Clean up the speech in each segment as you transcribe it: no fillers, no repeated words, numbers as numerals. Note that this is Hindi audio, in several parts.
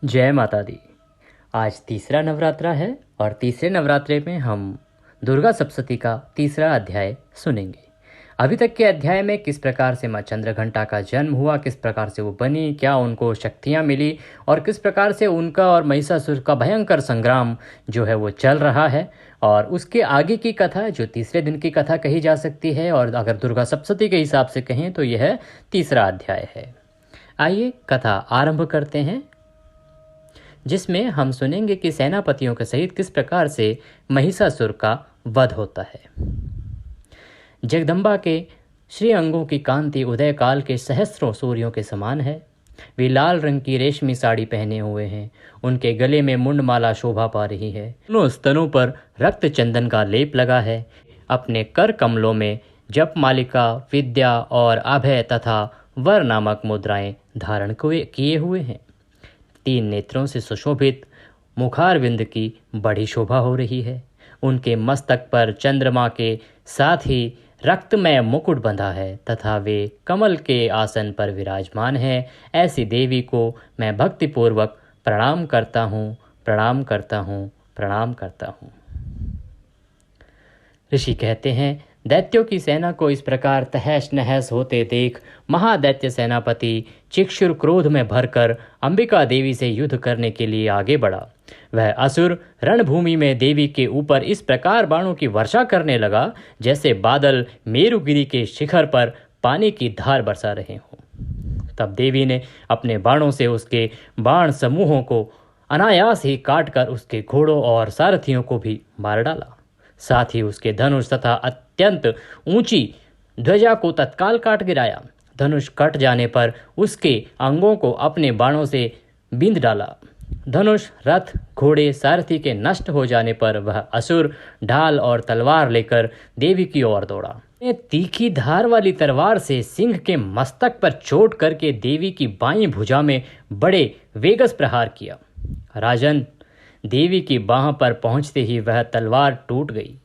जय माता दी। आज तीसरा नवरात्रा है और तीसरे नवरात्रे में हम दुर्गा सप्तशती का तीसरा अध्याय सुनेंगे। अभी तक के अध्याय में किस प्रकार से माँ चंद्रघंटा का जन्म हुआ, किस प्रकार से वो बनी, क्या उनको शक्तियाँ मिली और किस प्रकार से उनका और महिषासुर का भयंकर संग्राम जो है वो चल रहा है। और उसके आगे की कथा जो तीसरे दिन की कथा कही जा सकती है, और अगर दुर्गा सप्तशती के हिसाब से कहें तो यह तीसरा अध्याय है। आइए कथा आरंभ करते हैं, जिसमें हम सुनेंगे कि सेनापतियों के सहित किस प्रकार से महिषासुर का वध होता है। जगदम्बा के श्री अंगों की कांति उदय काल के सहस्रों सूर्यों के समान है। वे लाल रंग की रेशमी साड़ी पहने हुए हैं। उनके गले में मुंडमाला शोभा पा रही है। दोनों स्तनों पर रक्त चंदन का लेप लगा है। अपने कर कमलों में जप मालिका, विद्या और अभय तथा वर नामक मुद्राएं धारण किए हुए हैं। 3 नेत्रों से सुशोभित मुखारविंद की बड़ी शोभा हो रही है। उनके मस्तक पर चंद्रमा के साथ ही रक्तमय मुकुट बंधा है तथा वे कमल के आसन पर विराजमान हैं। ऐसी देवी को मैं भक्तिपूर्वक प्रणाम करता हूँ, प्रणाम करता हूँ, प्रणाम करता हूँ। ऋषि कहते हैं, दैत्यों की सेना को इस प्रकार तहस नहस होते देख महादैत्य सेनापति चिक्षुर क्रोध में भरकर अंबिका देवी से युद्ध करने के लिए आगे बढ़ा। वह असुर रणभूमि में देवी के ऊपर इस प्रकार बाणों की वर्षा करने लगा जैसे बादल मेरुगिरी के शिखर पर पानी की धार बरसा रहे हों। तब देवी ने अपने बाणों से उसके बाण समूहों को अनायास ही काटकर उसके घोड़ों और सारथियों को भी मार डाला। साथ ही उसके धनुष तथा अत्यंत ऊंची ध्वजा को तत्काल काट गिराया। धनुष कट जाने पर उसके अंगों को अपने बाणों से बींध डाला। धनुष, रथ, घोड़े, सारथी के नष्ट हो जाने पर वह असुर ढाल और तलवार लेकर देवी की ओर दौड़ा। तीखी धार वाली तलवार से सिंह के मस्तक पर चोट करके देवी की बाईं भुजा में बड़े वेगस प्रहार किया। राजन, देवी की बाह पर पहुंचते ही वह तलवार टूट गई।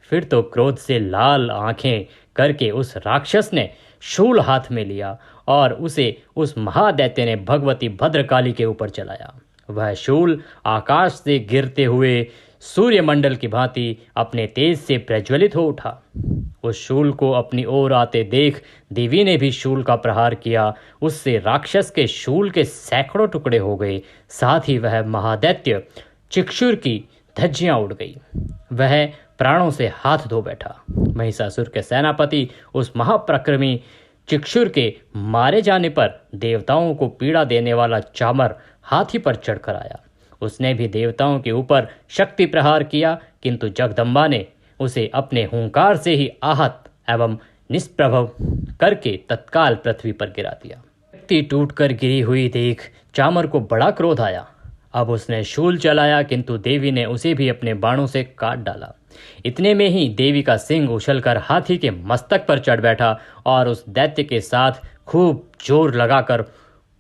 फिर तो क्रोध से लाल आंखें करके उस राक्षस ने शूल हाथ में लिया और उसे उस महादैत्य ने भगवती भद्रकाली के ऊपर चलाया। वह शूल आकाश से गिरते हुए सूर्यमंडल की भांति अपने तेज से प्रज्वलित हो उठा। उस शूल को अपनी ओर आते देख देवी ने भी शूल का प्रहार किया। उससे राक्षस के शूल के सैकड़ों टुकड़े हो गए। साथ ही वह महादैत्य चिक्षुर की धज्जियां उड़ गई। वह प्राणों से हाथ धो बैठा। महिषासुर के सेनापति उस महाप्रक्रमी चिक्षुर के मारे जाने पर देवताओं को पीड़ा देने वाला चामर हाथी पर चढ़कर आया। उसने भी देवताओं के ऊपर शक्ति प्रहार किया, किंतु जगदम्बा ने उसे अपने हुंकार से ही आहत एवं निष्प्रभव करके तत्काल पृथ्वी पर गिरा दिया। शक्ति टूटकर गिरी हुई देख चामर को बड़ा क्रोध आया। अब उसने शूल चलाया, किंतु देवी ने उसे भी अपने बाणों से काट डाला। इतने में ही देवी का सिंह उछलकर हाथी के मस्तक पर चढ़ बैठा और उस दैत्य के साथ खूब जोर लगाकर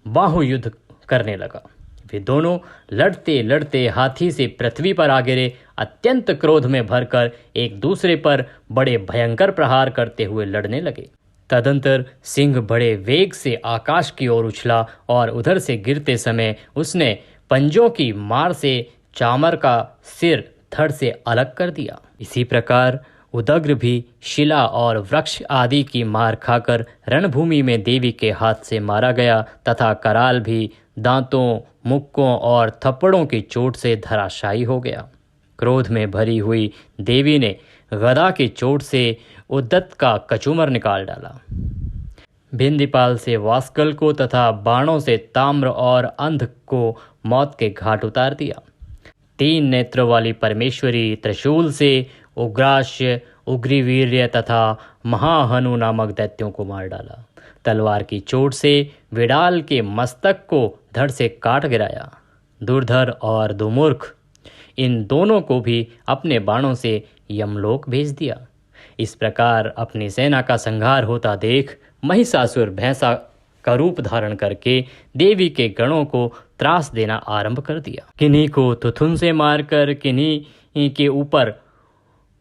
बाहुयुद्ध करने लगा। वे दोनों लड़ते लड़ते हाथी से पृथ्वी पर आ गिरे। अत्यंत क्रोध में भरकर एक दूसरे पर बड़े भयंकर प्रहार करते हुए लड़ने लगे। तदंतर सिंह बड़े वेग से आकाश की ओर उछला और उधर से गिरते समय उसने पंजों की मार से चामर का सिर धड़ से अलग कर दिया। इसी प्रकार उदग्र भी शिला और वृक्ष आदि की मार खाकर रणभूमि में देवी के हाथ से मारा गया तथा कराल भी दांतों, मुक्कों और थप्पड़ों की चोट से धराशायी हो गया। क्रोध में भरी हुई देवी ने गदा की चोट से उद्दत का कचूमर निकाल डाला। भिंदीपाल से वास्कल को तथा बाणों से ताम्र और अंध को मौत के घाट उतार दिया। 3 नेत्रों वाली परमेश्वरी त्रिशूल से उग्राश्य, उग्रीवीर्य तथा महाहनु नामक दैत्यों को मार डाला। तलवार की चोट से विडाल के मस्तक को धड़ से काट गिराया। दुर्धर और दुमूर्ख, इन दोनों को भी अपने बाणों से यमलोक भेज दिया। इस प्रकार अपनी सेना का संहार होता देख महिषासुर भैंसा का रूप धारण करके देवी के गणों को त्रास देना आरंभ कर दिया। किन्हीं को तुथुन से मारकर, किन्हीं के ऊपर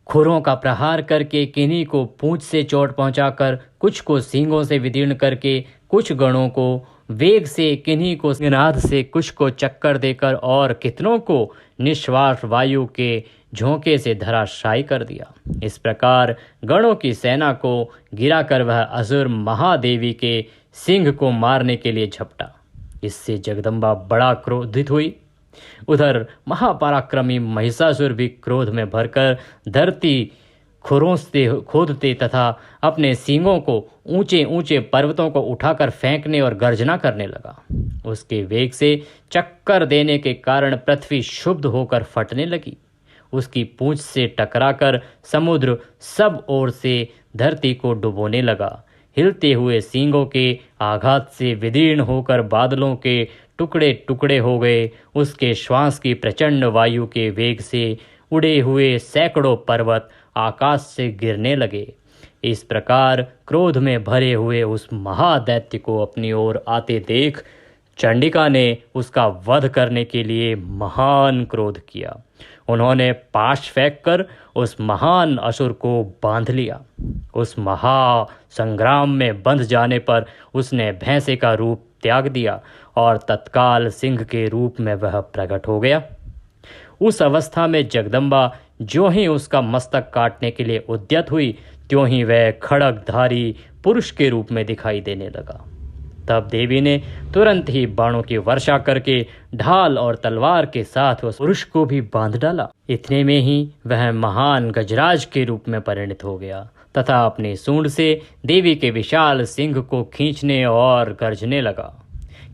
खुरों का प्रहार करके, किन्हीं को पूंछ से चोट पहुंचाकर, कुछ को सींगों से विदीर्ण करके, कुछ गणों को वेग से किन्हीं को निनाद से कुछ को चक्कर देकर और कितनों को निश्वास वायु के झोंके से धराशायी कर दिया। इस प्रकार गणों की सेना को गिराकर वह असुर महादेवी के सिंह को मारने के लिए झपटा। इससे जगदम्बा बड़ा क्रोधित हुई। उधर महापराक्रमी महिषासुर भी क्रोध में भरकर धरती खोदते तथा अपने सींगों को ऊंचे ऊंचे पर्वतों को उठाकर फेंकने और गर्जना करने लगा। उसके वेग से चक्कर देने के कारण पृथ्वी क्षुब्ध होकर फटने लगी। उसकी पूंछ से टकराकर समुद्र सब ओर से धरती को डुबोने लगा। हिलते हुए सींगों के आघात से विदीर्ण होकर बादलों के टुकड़े टुकड़े हो गए। उसके श्वास की प्रचंड वायु के वेग से उड़े हुए सैकड़ों पर्वत आकाश से गिरने लगे। इस प्रकार क्रोध में भरे हुए उस महादैत्य को अपनी ओर आते देख चंडिका ने उसका वध करने के लिए महान क्रोध किया। उन्होंने पाश फेंककर उस महान असुर को बांध लिया। उस महा संग्राम में बंध जाने पर उसने भैंसे का रूप त्याग दिया और तत्काल सिंह के रूप में वह प्रकट हो गया। उस अवस्था में जगदम्बा जो ही उसका मस्तक काटने के लिए उद्यत हुई, त्यों ही वह खड़गधारी पुरुष के रूप में दिखाई देने लगा। तब देवी ने तुरंत ही बाणों की वर्षा करके ढाल और तलवार के साथ उस पुरुष को भी बांध डाला। इतने में ही वह महान गजराज के रूप में परिणत हो गया तथा अपनी सूंड से देवी के विशाल सिंह को खींचने और गरजने लगा।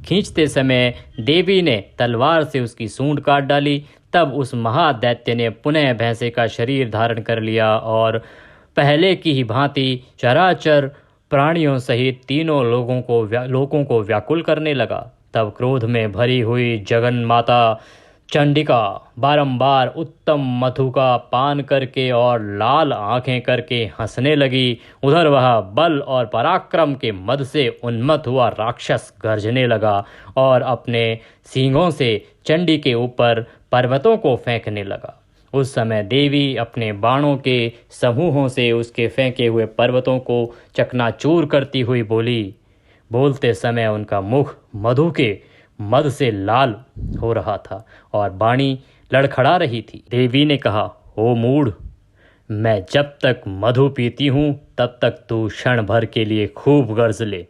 खींचते समय देवी ने तलवार से उसकी सूंड काट डाली। तब उस महादैत्य ने पुनः भैंसे का शरीर धारण कर लिया और पहले की ही भांति चराचर प्राणियों सहित तीनों लोगों को व्याकुल करने लगा। तब क्रोध में भरी हुई जगन माता चंडिका बारंबार उत्तम मधु का पान करके और लाल आंखें करके हंसने लगी। उधर वह बल और पराक्रम के मद से उन्मत्त हुआ राक्षस गरजने लगा और अपने सींगों से चंडी के ऊपर पर्वतों को फेंकने लगा। उस समय देवी अपने बाणों के समूहों से उसके फेंके हुए पर्वतों को चकनाचूर करती हुई बोली। बोलते समय उनका मुख मधु के मद से लाल हो रहा था और वाणी लड़खड़ा रही थी। देवी ने कहा, ओ मूढ़, मैं जब तक मधु पीती हूँ तब तक तू क्षण भर के लिए खूब गर्ज ले।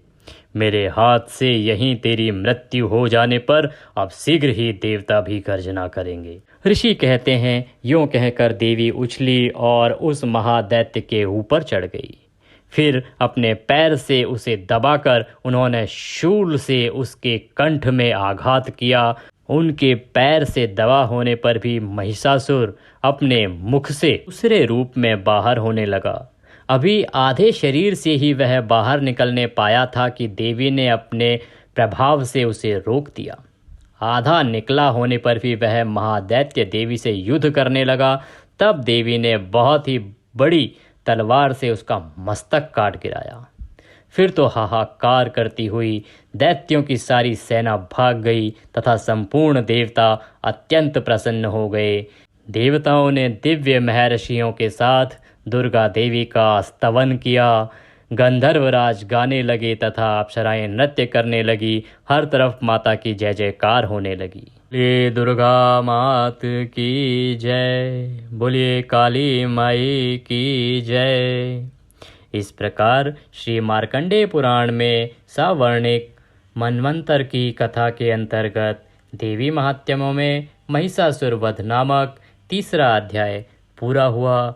मेरे हाथ से यहीं तेरी मृत्यु हो जाने पर अब शीघ्र ही देवता भी गर्जना करेंगे। ऋषि कहते हैं, यूं कहकर देवी उछली और उस महादैत्य के ऊपर चढ़ गई। फिर अपने पैर से उसे दबाकर उन्होंने शूल से उसके कंठ में आघात किया। उनके पैर से दबा होने पर भी महिषासुर अपने मुख से दूसरे रूप में बाहर होने लगा। अभी आधे शरीर से ही वह बाहर निकलने पाया था कि देवी ने अपने प्रभाव से उसे रोक दिया। आधा निकला होने पर भी वह महादैत्य देवी से युद्ध करने लगा। तब देवी ने बहुत ही बड़ी तलवार से उसका मस्तक काट गिराया। फिर तो हाहाकार करती हुई दैत्यों की सारी सेना भाग गई तथा संपूर्ण देवता अत्यंत प्रसन्न हो गए। देवताओं ने दिव्य महर्षियों के साथ दुर्गा देवी का स्तवन किया। गंधर्वराज गाने लगे तथा अप्सराएं नृत्य करने लगी। हर तरफ माता की जय जयकार होने लगी। बोलिए दुर्गा मात की जय, बोलिए काली माई की जय। इस प्रकार श्री मार्कंडेय पुराण में सावर्णिक मनवंतर की कथा के अंतर्गत देवी महात्म्यों में महिषासुर वध नामक तीसरा अध्याय पूरा हुआ।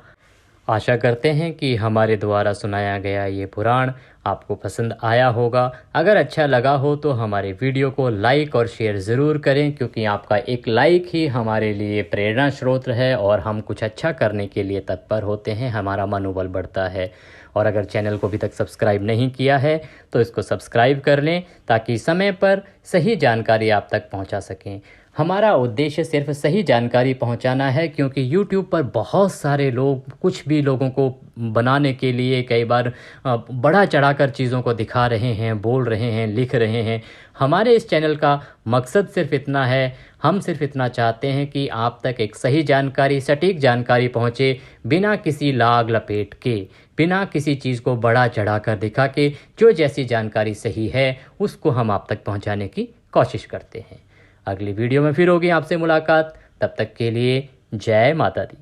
आशा करते हैं कि हमारे द्वारा सुनाया गया ये पुराण आपको पसंद आया होगा। अगर अच्छा लगा हो तो हमारे वीडियो को लाइक और शेयर ज़रूर करें, क्योंकि आपका एक लाइक ही हमारे लिए प्रेरणा स्रोत है और हम कुछ अच्छा करने के लिए तत्पर होते हैं, हमारा मनोबल बढ़ता है। और अगर चैनल को अभी तक सब्सक्राइब नहीं किया है तो इसको सब्सक्राइब कर लें ताकि समय पर सही जानकारी आप तक पहुंचा सकें। हमारा उद्देश्य सिर्फ सही जानकारी पहुंचाना है, क्योंकि YouTube पर बहुत सारे लोग कुछ भी लोगों को बनाने के लिए कई बार बड़ा चढ़ाकर चीज़ों को दिखा रहे हैं, बोल रहे हैं, लिख रहे हैं। हमारे इस चैनल का मकसद सिर्फ इतना है, हम सिर्फ इतना चाहते हैं कि आप तक एक सही जानकारी, सटीक जानकारी पहुंचे, बिना किसी लाग लपेट के, बिना किसी चीज़ को बड़ा चढ़ा कर दिखा के जो जैसी जानकारी सही है उसको हम आप तक पहुंचाने की कोशिश करते हैं। अगली वीडियो में फिर होगी आपसे मुलाकात, तब तक के लिए जय माता दी।